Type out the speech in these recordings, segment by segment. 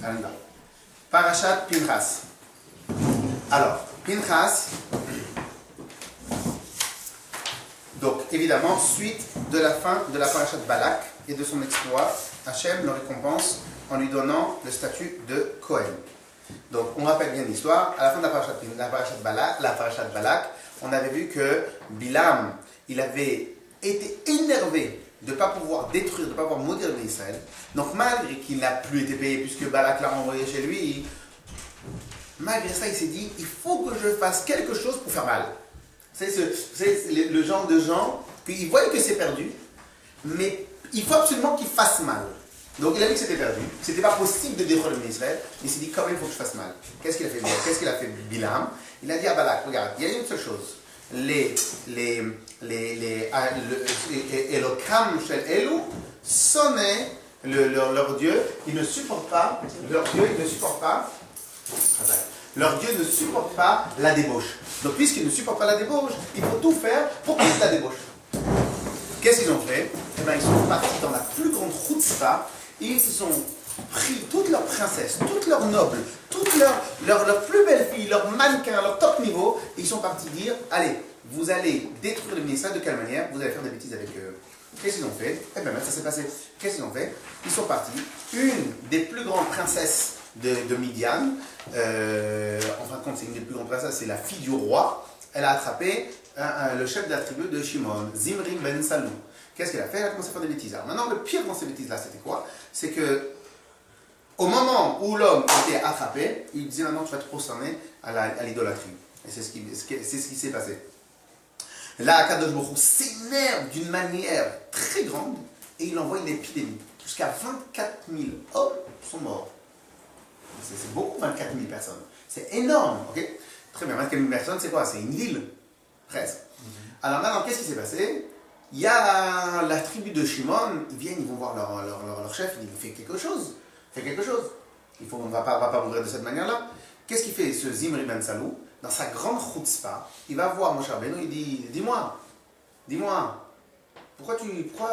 On y va. Parashat Pinchas. Alors, Pinchas, donc évidemment, suite de la fin de la Parashat Balak et de son exploit, Hachem le récompense en lui donnant le statut de Kohen. Donc, on rappelle bien l'histoire. À la fin de la Parashat Balak, on avait vu que Bilam, il avait été énervé de ne pas pouvoir détruire, de ne pas pouvoir maudire Israël. Donc, malgré qu'il n'a plus été payé, puisque Balak l'a envoyé chez lui, malgré ça, il s'est dit, il faut que je fasse quelque chose pour faire mal. C'est le genre de gens qui voient que c'est perdu, mais il faut absolument qu'il fasse mal. Donc il a vu que c'était perdu, que c'était pas possible de détruire Israël, il s'est dit quand même il faut que je fasse mal. Qu'est-ce qu'il a fait Bilam? Il a dit à Balak, regarde, il y a une seule chose. Elokam shel Elu sonnaient leur Dieu, il ne supporte pas, leur Dieu ne supporte pas la débauche. Donc puisqu'il ne supporte pas la débauche, il faut tout faire pour qu'il la débauche. Qu'est-ce qu'ils ont fait? Eh bien, ils sont partis dans la plus grande chutzpah. Ils ont pris toutes leurs princesses, toutes leurs nobles, toutes leurs plus belles filles, leurs mannequins, leur top niveau. Et ils sont partis dire, allez, vous allez détruire le ministère, de quelle manière? Vous allez faire des bêtises avec eux. Qu'est-ce qu'ils ont fait? Eh bien, ça s'est passé. Qu'est-ce qu'ils ont fait? Ils sont partis. Une des plus grandes princesses de Midian, en fin de compte, c'est une des plus grandes princesses, c'est la fille du roi. Elle a attrapé le chef de la tribu de Shimon, Zimri ben Salou. Qu'est-ce qu'elle a fait? Elle a commencé à faire des bêtises. Alors maintenant, le pire dans ces bêtises-là, c'était quoi? C'est que au moment où l'homme était attrapé, il disait maintenant tu vas te prosterner à l'idolâtrie. Et c'est ce qui s'est passé. Là, Akadosh Baruch Hu s'énerve d'une manière très grande et il envoie une épidémie. Jusqu'à 24 000 hommes sont morts. C'est beaucoup, 24 000 personnes. C'est énorme, ok? Très bien, 24 000 personnes, c'est quoi? C'est une ville, presque. Alors maintenant, qu'est-ce qui s'est passé? Il y a la tribu de Shimon, ils viennent, ils vont voir leur chef, ils disent, fais quelque chose. On ne va pas mourir de cette manière-là. Qu'est-ce qu'il fait, ce Zimri ben Salou? Dans sa grande chutzpah, il va voir Moshe Rabbeinu, il dit, dis-moi, pourquoi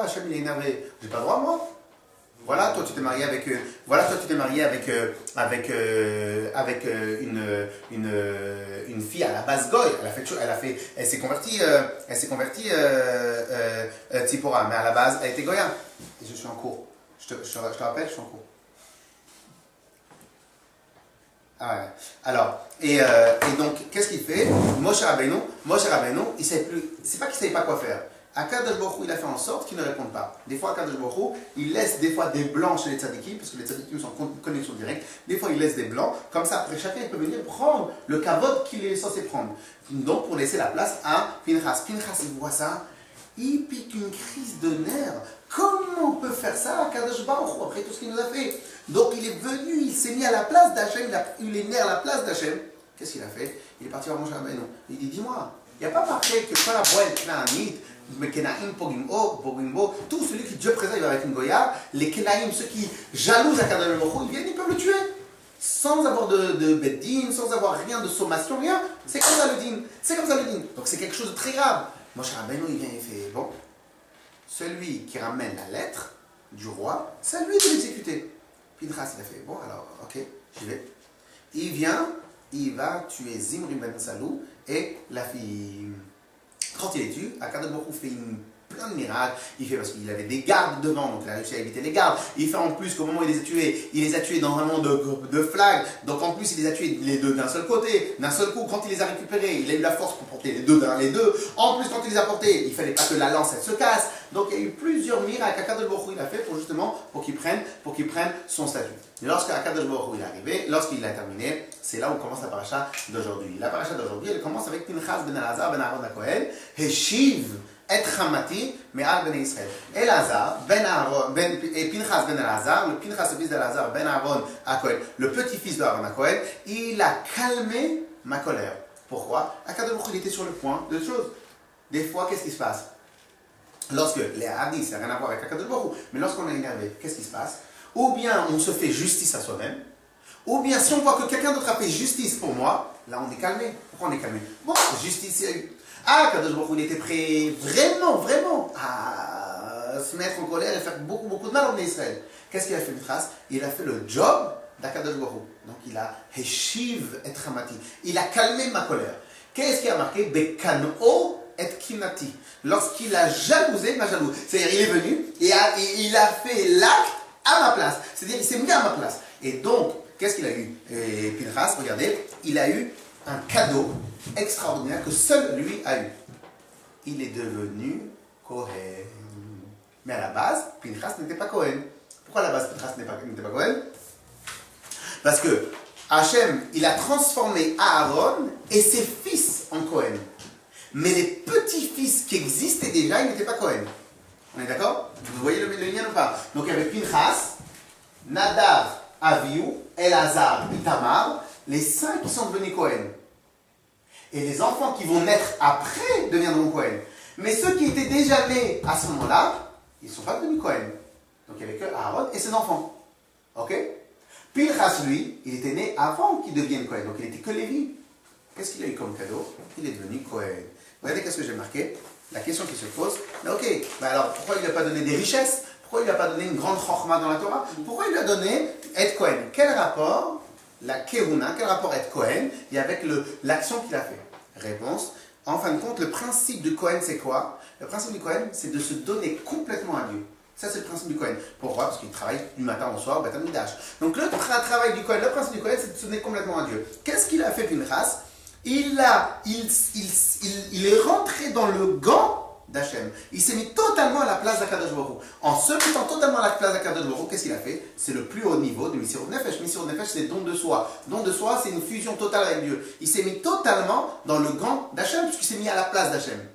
Hachem il est énervé? J'ai pas le droit, moi? Voilà, toi tu t'es marié avec, une fille à la base goy. Elle s'est convertie, Tzipora, mais à la base elle était goya. Et je suis en cours. Je te rappelle, je suis en cours. Ah ouais. Alors, et donc qu'est-ce qu'il fait? Moshe Rabbeinu, il savait plus. C'est pas qu'il savait pas quoi faire. Akadosh Baruch Hu, il a fait en sorte qu'ils ne répondent pas. Des fois, Akadosh Baruch Hu, il laisse des fois des blancs chez les tzadikim, parce que les tzadikim sont en connexion directe. Des fois, il laisse des blancs. Comme ça, après, chacun peut venir prendre le kavod qu'il est censé prendre. Donc, pour laisser la place à Pinchas. Pinchas, il voit ça, il pique une crise de nerfs. Comment on peut faire ça, Akadosh Baruch Hu, après tout ce qu'il nous a fait? Donc, il est venu, il s'est mis à la place d'Hachem, il a eu les nerfs à la place d'Hachem. Qu'est-ce qu'il a fait? Il est parti voir Moshe Rabbeinu. Il dit, dis-moi, il n'y a pas marqué que quand la boîte est knaanite, mais Kenaïm, Pogimbo, tout celui qui Dieu présente, il va avec une goya. Les Kenaïm, ceux qui jalousent Akadosh Baruch Hu, ils viennent, ils peuvent le tuer. Sans avoir de beddin, sans avoir rien de sommation, rien. C'est comme ça le din. Donc c'est quelque chose de très grave. Moshe Rabbeinu, il vient, il fait, bon, celui qui ramène la lettre du roi, c'est à lui de l'exécuter. Pinchas, il a fait, bon, alors, ok, j'y vais. Il vient, il va tuer Zimri ben Salou et la fille. Quand il les tue, Akadosh Baruch Hu fait plein de miracles. Il fait parce qu'il avait des gardes devant, donc il a réussi à éviter les gardes. Il fait en plus qu'au moment où il les a tués dans un monde de flags. Donc en plus, il les a tués les deux d'un seul côté. D'un seul coup, quand il les a récupérés, il a eu la force pour porter les deux. En plus, quand il les a portés, il ne fallait pas que la lance elle se casse. Donc il y a eu plusieurs miracles qu'Akadosh Baruch Hu il a fait pour qu'il prenne son statut. Lorsqu'Akadosh Baruch Hu il est arrivé, lorsqu'il a terminé, c'est là où commence la paracha d'aujourd'hui. La paracha d'aujourd'hui, elle commence avec Pinchas ben Elazar ben Aaron HaKohen, Heshiv et Chamati me'al ben Israël. Elazar et Pinchas ben Elazar, le Pinchas le fils d'Elazar ben Aaron HaKohen, le petit-fils d'Aaron HaKohen, il a calmé ma colère. Pourquoi? Akadosh Baruch Hu il était sur le point de choses. Des fois, qu'est-ce qui se passe? Lorsque les hadiths, ça n'a rien à voir avec Akadosh Baruch Hu, mais lorsqu'on est énervé, qu'est-ce qui se passe? Ou bien on se fait justice à soi-même, ou bien si on voit que quelqu'un d'autre a fait justice pour moi, là on est calmé. Pourquoi on est calmé? Bon, justice, il y a eu. Ah, Kadosh Baruch Hu, il était prêt vraiment à se mettre en colère et faire beaucoup de mal en Israël. Qu'est-ce qu'il a fait, Mitras? Il a fait le job d'Akadosh Baruch Hu. Donc il a Heshiv et Hamati. Il a calmé ma colère. Qu'est-ce qui a marqué? Bekano et Kinati. Lorsqu'il a jalousé ma jalouse. C'est-à-dire il est venu et il a fait l'acte à ma place. C'est-à-dire il s'est mis à ma place. Et donc, qu'est-ce qu'il a eu? Et Pinchas, regardez, il a eu un cadeau extraordinaire que seul lui a eu. Il est devenu Kohen. Mais à la base, Pinchas n'était pas Kohen. Pourquoi à la base Pinchas n'était pas Kohen? Parce que Hachem, il a transformé Aaron et ses fils en Kohen. Mais les petits-fils qui existaient déjà, ils n'étaient pas Kohen. On est d'accord? Vous voyez le lien ou pas? Donc il y avait Pinchas, Nadav, Avihu, Elazar, Itamar, les 5 qui sont devenus Kohen. Et les enfants qui vont naître après deviendront Kohen. Mais ceux qui étaient déjà nés à ce moment-là, ils ne sont pas devenus Kohen. Donc il n'y avait que Aaron et ses enfants. Ok? Pinchas, lui, il était né avant qu'il devienne Kohen. Donc il n'était que Lévi. Qu'est-ce qu'il a eu comme cadeau? Il est devenu Kohen. Regardez qu'est-ce que j'ai marqué. La question qui se pose, mais ok, alors pourquoi il n'a pas donné des richesses? Pourquoi il n'a pas donné une grande chorma dans la Torah? Pourquoi il lui a donné être Kohen? Quel rapport, la Kehuna, quel rapport être Kohen et avec l'action qu'il a fait? Réponse, en fin de compte, le principe du Kohen c'est quoi? Le principe du Kohen, c'est de se donner complètement à Dieu. Ça, c'est le principe du Kohen. Pourquoi? Parce qu'il travaille du matin au soir au Beth Amikdash. Donc le travail du Kohen, le principe du Kohen, c'est de se donner complètement à Dieu. Qu'est-ce qu'il a fait, Pinchas? Il est rentré dans le gant d'Hachem. Il s'est mis totalement à la place d'Akadosh Baruch Hu. En se mettant totalement à la place d'Akadosh Baruch Hu, qu'est-ce qu'il a fait? C'est le plus haut niveau de Messirut Nefesh. Messirut Nefesh, c'est don de soi. Don de soi, c'est une fusion totale avec Dieu. Il s'est mis totalement dans le gant d'Hachem, puisqu'il s'est mis à la place d'Hachem.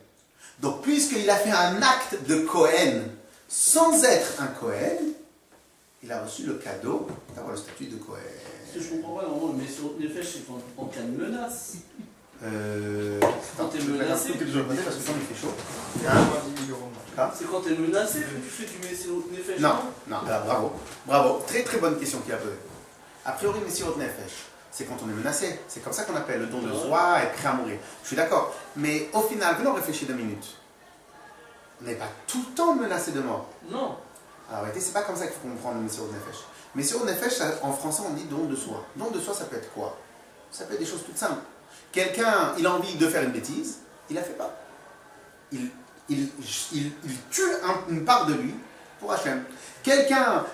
Donc, puisqu'il a fait un acte de Kohen sans être un Kohen, il a reçu le cadeau d'avoir le statut de Kohen. Ce que je comprends pas, normalement, le Messirut Nefesh, c'est en cas de menace. Quand t'es menacé, parce que comme il fait chaud. C'est quand t'es menacé que tu fais du Messirut Nefesh. Non, alors, bravo. Très très bonne question qu'il a posée. A priori, Messirut Nefesh, c'est quand on est menacé. C'est comme ça qu'on appelle le don de soi, être prêt à mourir. Je suis d'accord. Mais au final, venons réfléchir 2 minutes. On n'est pas tout le temps menacé de mort. Non. Alors, c'est pas comme ça qu'il faut comprendre Messirut Nefesh. Messirut Nefesh, en français, on dit don de soi. Don de soi, ça peut être quoi? Ça peut être des choses toutes simples. Quelqu'un, il a envie de faire une bêtise, il la fait pas. Il tue une part de lui pour Hachem. Quelqu'un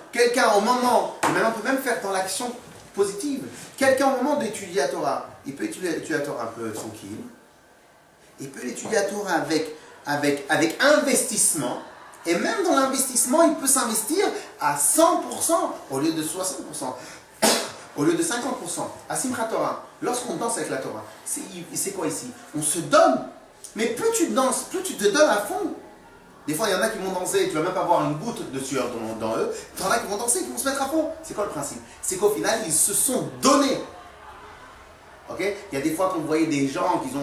au moment, et maintenant on peut même faire dans l'action positive, quelqu'un au moment d'étudier la Torah, il peut étudier la Torah un peu tranquille, il peut étudier la Torah avec investissement, et même dans l'investissement, il peut s'investir à 100% au lieu de 60%. Au lieu de 50%, à Simchat Torah, lorsqu'on danse avec la Torah, c'est quoi ici? On se donne. Mais plus tu danses, plus tu te donnes à fond. Des fois, il y en a qui vont danser, tu ne vas même pas voir une goutte de sueur dans eux. Il y en a qui vont danser, qui vont se mettre à fond. C'est quoi le principe? C'est qu'au final, ils se sont donnés. Okay? Il y a des fois qu'on voyait des gens qui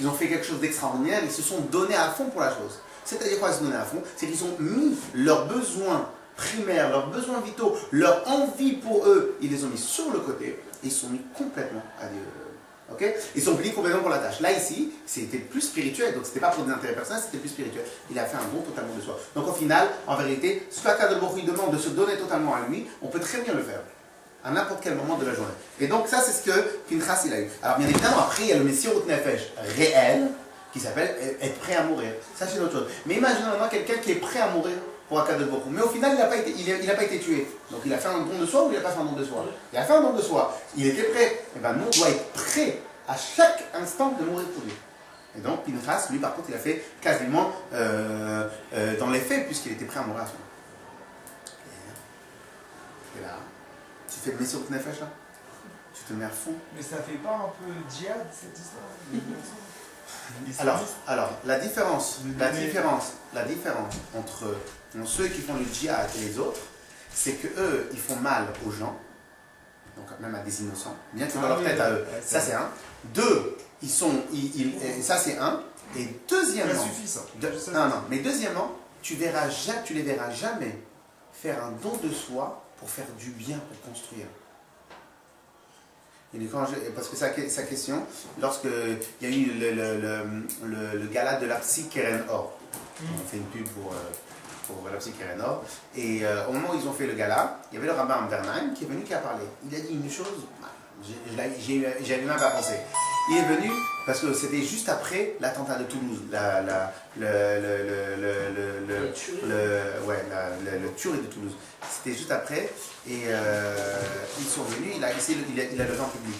ont fait quelque chose d'extraordinaire, ils se sont donnés à fond pour la chose. C'est-à-dire quoi, ils se sont donnés à fond? C'est qu'ils ont mis leurs besoins primaires, leurs besoins vitaux, leur envie pour eux, ils les ont mis sur le côté et ils sont mis complètement à Dieu. Okay? Ils sont pris complètement pour la tâche. Là, ici, c'était plus spirituel, donc c'était pas pour des intérêts personnels, c'était plus spirituel. Il a fait un don totalement de soi. Donc au final, en vérité, ce qu'Akadosh Baruch Hu demande de se donner totalement à lui, on peut très bien le faire. À n'importe quel moment de la journée. Et donc ça, c'est ce que Pinchas il a eu. Alors bien évidemment, après, il y a le Messirut Nefesh réel, qui s'appelle être prêt à mourir. Ça, c'est autre chose. Mais imaginez maintenant quelqu'un qui est prêt à mourir pour Akadosh Baruch Hu. Mais au final, il n'a pas été tué. Donc il a fait un don de soi ou il n'a pas fait un don de soi? Il a fait un don de soi. Il était prêt. Et bien nous, on doit être prêt à chaque instant de mourir pour lui. Et donc Pinchas, lui, par contre, il a fait quasiment dans les faits, puisqu'il était prêt à mourir à ce moment. Et là, tu fais le Messirut Nefesh là? Tu te mets à fond. Mais ça fait pas un peu djihad cette histoire? Alors, la différence entre ceux qui font le djihad et les autres, c'est qu'eux, ils font mal aux gens, donc même à des innocents, bien que dans leur tête à eux. Ça, c'est un. 2, ça, c'est un. Et deuxièmement. Ça suffit, ça. Mais deuxièmement, tu les verras jamais faire un don de soi pour faire du bien, pour construire. Parce que sa question, lorsqu'il y a eu le gala de la Psy Keren Or, on fait une pub pour pour la psychirénor. Et au moment où ils ont fait le gala, il y avait le rabbin Bernheim qui est venu, qui a parlé. Il a dit une chose, j'avais même pas pensé. Il est venu parce que c'était juste après l'attentat de Toulouse, le tuerie de Toulouse. C'était juste après et ils sont venus, il a levé en public.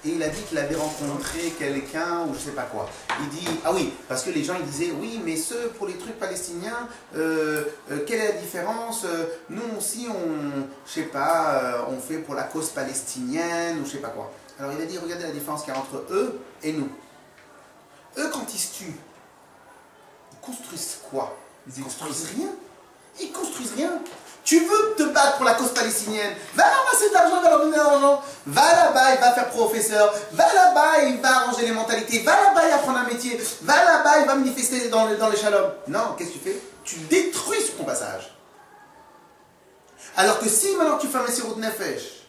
Et il a dit qu'il avait rencontré quelqu'un ou je sais pas quoi. Il dit, ah oui, parce que les gens ils disaient, oui, mais pour les trucs palestiniens, quelle est la différence? Nous aussi, je sais pas, on fait pour la cause palestinienne ou je sais pas quoi. Alors il a dit, regardez la différence qu'il y a entre eux et nous. Eux, quand ils se tuent, ils construisent quoi? Ils construisent rien. Ils construisent rien. Tu veux te battre pour la cause palestinienne, va ramasser de l'argent, va leur donner de l'argent, va là-bas, il va faire professeur, va là-bas, il va arranger les mentalités, va là-bas, il va prendre un métier, va là-bas, il va manifester dans les shalom. Non, qu'est-ce que tu fais? Tu détruis sur ton passage. Alors que si maintenant tu fais un Messirut Nefesh,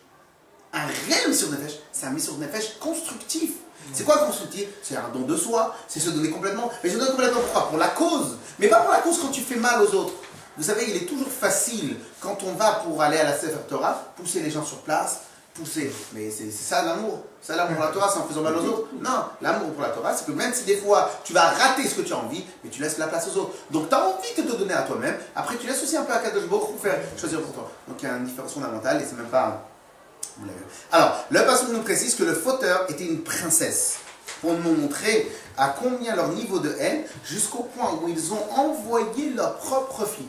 un réel Messirut Nefesh, c'est un Messirut Nefesh constructif. C'est quoi constructif? C'est un don de soi, c'est se donner complètement. Mais se donner complètement pourquoi? Pour la cause. Mais pas pour la cause quand tu fais mal aux autres. Vous savez, il est toujours facile, quand on va pour aller à la Sefer Torah, pousser les gens sur place, pousser. Mais c'est ça l'amour. Ça l'amour pour la Torah, c'est en faisant mal aux autres. Non, l'amour pour la Torah, c'est que même si des fois tu vas rater ce que tu as envie, mais tu laisses la place aux autres. Donc tu as envie de te donner à toi-même, après tu laisses aussi un peu à Kadosh Baruch pour faire choisir pour toi. Donc il y a une différence fondamentale et c'est même pas... Vous l'avez vu. Alors, le passage nous précise que le fauteur était une princesse. Pour nous montrer à combien leur niveau de haine, jusqu'au point où ils ont envoyé leur propre fille.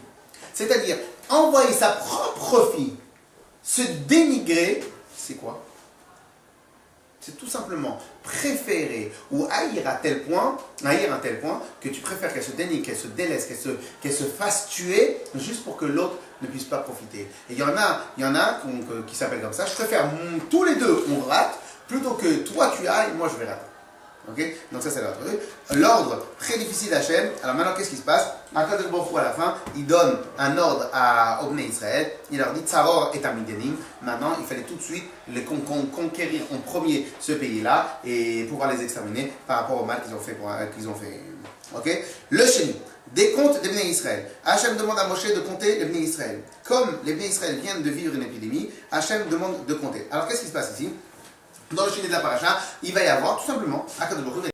C'est-à-dire, envoyer sa propre fille, se dénigrer, c'est quoi? C'est tout simplement préférer ou haïr à tel point que tu préfères qu'elle se dénigre, qu'elle se délaisse, qu'elle se fasse tuer juste pour que l'autre ne puisse pas profiter. Et il y en a qui s'appellent comme ça, je préfère tous les deux on rate plutôt que toi tu ailles, moi je vais rater. Okay? Donc ça c'est l'ordre très difficile d'Hachem. Alors maintenant qu'est-ce qui se passe? Akadosh Baruch Hu à la fin, il donne un ordre au Bnei Israël. Il leur dit Tzaror et Amidenim. Maintenant il fallait tout de suite conquérir en premier ce pays-là et pouvoir les exterminer par rapport au mal qu'ils ont fait. Okay? Le chéni, des comptes des Bnei Israël. Hachem demande à Moshe de compter les Bnei Israël. Comme les Bnei Israël viennent de vivre une épidémie, Hachem demande de compter. Alors qu'est-ce qui se passe ici? Dans le chéni de la paracha, il va y avoir tout simplement, Akadosh Baruch Hu va